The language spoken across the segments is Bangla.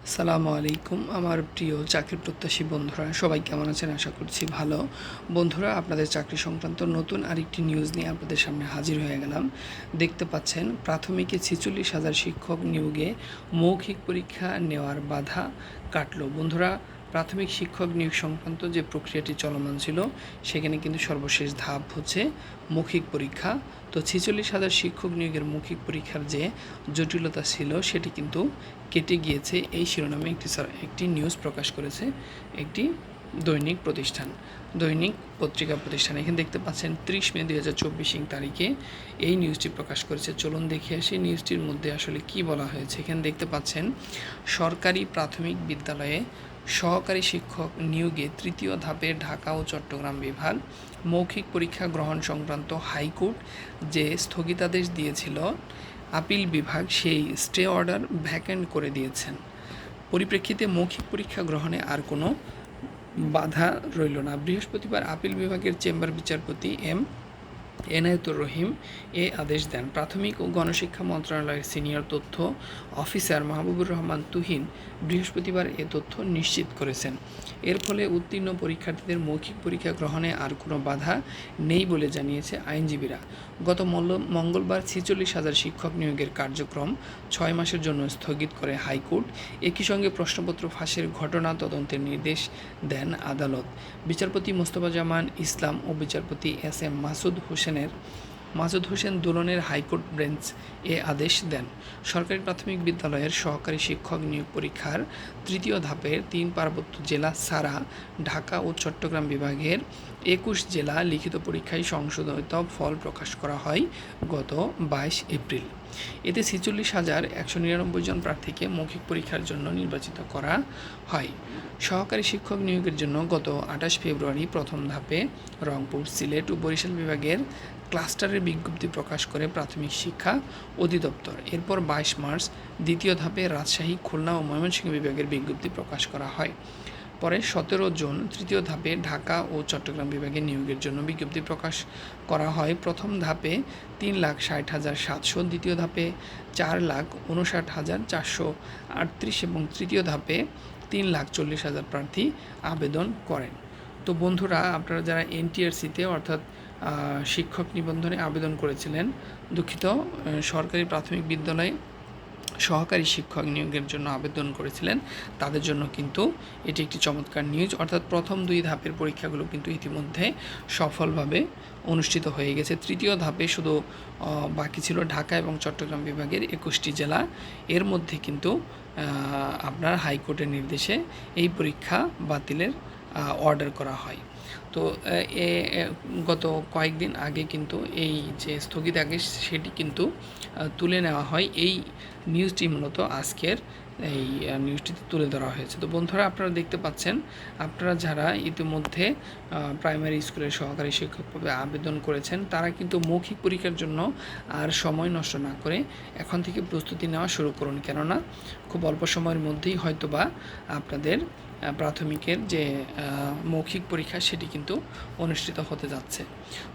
আসসালামু আলাইকুম আমার প্রিয় চাকরি প্রত্যাশী বন্ধুরা, সবাই কেমন আছেন? আশা করছি ভালো। বন্ধুরা, আপনাদের চাকরি সংক্রান্ত নতুন আরেকটি নিউজ নিয়ে আপনাদের সামনে হাজির হয়ে গেলাম। দেখতে পাচ্ছেন, প্রাথমিকে 46,000 শিক্ষক নিয়োগে মৌখিক পরীক্ষা নেওয়ার বাধা কাটলো। বন্ধুরা, প্রাথমিক শিক্ষক নিয়োগ সংক্রান্ত যে প্রক্রিয়াটি চলমান ছিল, সেখানে কিন্তু সর্বশেষ ধাপ হচ্ছে মৌখিক পরীক্ষা। তো 46,000 শিক্ষক নিয়োগের মৌখিক পরীক্ষার যে জটিলতা ছিল, সেটি কিন্তু কেটে গিয়েছে। এই শিরোনামে একটি নিউজ প্রকাশ করেছে একটি দৈনিক পত্রিকা প্রতিষ্ঠান। এখানে দেখতে পাচ্ছেন 30 মে 2024 তারিখে এই নিউজটি প্রকাশ করেছে। চলুন দেখে আসি নিউজটির মধ্যে আসলে কি বলা হয়েছে। এখানে দেখতে পাচ্ছেন, সরকারি প্রাথমিক বিদ্যালয়ে সহকারী শিক্ষক নিয়োগে তৃতীয় ধাপে ঢাকা ও চট্টগ্রাম বিভাগ মৌখিক পরীক্ষা গ্রহণ সংক্রান্ত হাইকোর্ট যে স্থগিতাদেশ দিয়েছিল, আপিল বিভাগ সেই স্টে অর্ডার ভ্যাকেন্ট করে দিয়েছেন। পরিপ্রেক্ষিতে মৌখিক পরীক্ষা গ্রহণে আর কোনো বাধা রইল না। বৃহস্পতিবার আপিল বিভাগের চেম্বার বিচারপতি এনায়েতুর রহিম এ আদেশ দেন। প্রাথমিক ও গণশিক্ষা মন্ত্রণালয়ের সিনিয়র তথ্য অফিসার মাহবুবুর রহমান তুহিন বৃহস্পতিবার এ তথ্য নিশ্চিত করেছেন। এর ফলে উত্তীর্ণ পরীক্ষার্থীদের মৌখিক পরীক্ষা গ্রহণে আর কোনো বাধা নেই বলে জানিয়েছে আইনজীবীরা। গত মঙ্গলবার 46,000 শিক্ষক নিয়োগের কার্যক্রম 6 মাসের জন্য স্থগিত করে হাইকোর্ট। একই সঙ্গে প্রশ্নপত্র ফাঁসের ঘটনা তদন্তের নির্দেশ দেন আদালত। বিচারপতি মোস্তফা জামান ইসলাম ও বিচারপতি এস.এম. মাসুদ হোসেন দুলনের হাইকোর্ট বেঞ্চ এ আদেশ দেন। সরকারি প্রাথমিক বিদ্যালয়ের সহকারী শিক্ষক নিয়োগ পরীক্ষার তৃতীয় ধাপের 3 পার্বত্য জেলা ছাড়া ঢাকা ও চট্টগ্রাম বিভাগের 21 জেলা লিখিত পরীক্ষায় সংশোধিত ফল প্রকাশ করা হয় গত 22 এপ্রিল। এতে 46,199 জন প্রার্থীকে মৌখিক পরীক্ষার জন্য নির্বাচিত করা হয়। সহকারী শিক্ষক নিয়োগের জন্য গত 28 ফেব্রুয়ারি প্রথম ধাপে রংপুর, সিলেট ও বরিশাল বিভাগের ক্লাস্টারের বিজ্ঞপ্তি প্রকাশ করে প্রাথমিক শিক্ষা অধিদপ্তর। এরপর 22 মার্চ দ্বিতীয় ধাপে রাজশাহী, খুলনা ও ময়মনসিংহ বিভাগের বিজ্ঞপ্তি প্রকাশ করা হয়। পরে 17 জুন তৃতীয় ধাপে ঢাকা ও চট্টগ্রাম বিভাগে নিয়োগের জন্য বিজ্ঞপ্তি প্রকাশ করা হয়। প্রথম ধাপে 3,60,700, দ্বিতীয় ধাপে 4,59,438 এবং তৃতীয় ধাপে 3,40,000 প্রার্থী আবেদন করেন। তো বন্ধুরা, আপনারা যারা এনটিআরসিতে অর্থাৎ শিক্ষক নিবন্ধনে আবেদন করেছিলেন, দুঃখিত, সরকারি প্রাথমিক বিদ্যালয়ে সহকারী শিক্ষক নিয়োগের জন্য আবেদন করেছিলেন, তাদের জন্য কিন্তু এটি একটি চমৎকার নিউজ। অর্থাৎ প্রথম 2 ধাপের পরীক্ষাগুলো কিন্তু ইতিমধ্যে সফলভাবে অনুষ্ঠিত হয়ে গেছে। তৃতীয় ধাপে শুধু বাকি ছিল ঢাকা এবং চট্টগ্রাম বিভাগের 21টি জেলা। এর মধ্যে কিন্তু আপনার হাইকোর্টের নির্দেশে এই পরীক্ষা বাতিলের অর্ডার করা হয়। তো গত কয়েকদিন আগে কিন্তু এই যে স্থগিতাদেশ, সেটি কিন্তু তুলে নেওয়া হয়। এই নিউজটি মূলত আজকের এই নিউজটিতে তুলে ধরা হয়েছে। তো বন্ধুরা, আপনারা দেখতে পাচ্ছেন, আপনারা যারা ইতিমধ্যে প্রাইমারি স্কুলের সহকারী শিক্ষক পদে আবেদন করেছেন, তারা কিন্তু মৌখিক পরীক্ষার জন্য আর সময় নষ্ট না করে এখন থেকে প্রস্তুতি নেওয়া শুরু করুন। কেননা খুব অল্প সময়ের মধ্যেই হয়তোবা আপনাদের প্রাথমিকের যে মৌখিক পরীক্ষা, সেটি কিন্তু অনুষ্ঠিত হতে যাচ্ছে।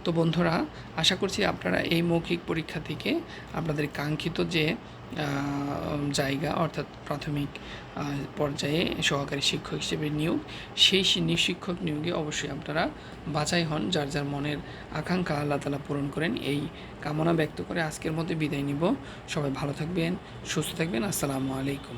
তো বন্ধুরা, আশা করছি আপনারা এই মৌখিক পরীক্ষা থেকে আপনাদের কাঙ্ক্ষিত যে জায়গা, অর্থাৎ প্রাথমিক পর্যায়ে সহকারী শিক্ষক হিসেবে নিয়োগ, সেই শিক্ষক নিয়োগে অবশ্যই আপনারা বাছাই হন। যার যার মনের আকাঙ্ক্ষা আল্লাহ তাআলা পূরণ করেন, এই কামনা ব্যক্ত করে আজকের মধ্যে বিদায় নিব। সবাই ভালো থাকবেন, সুস্থ থাকবেন। আসসালামু আলাইকুম।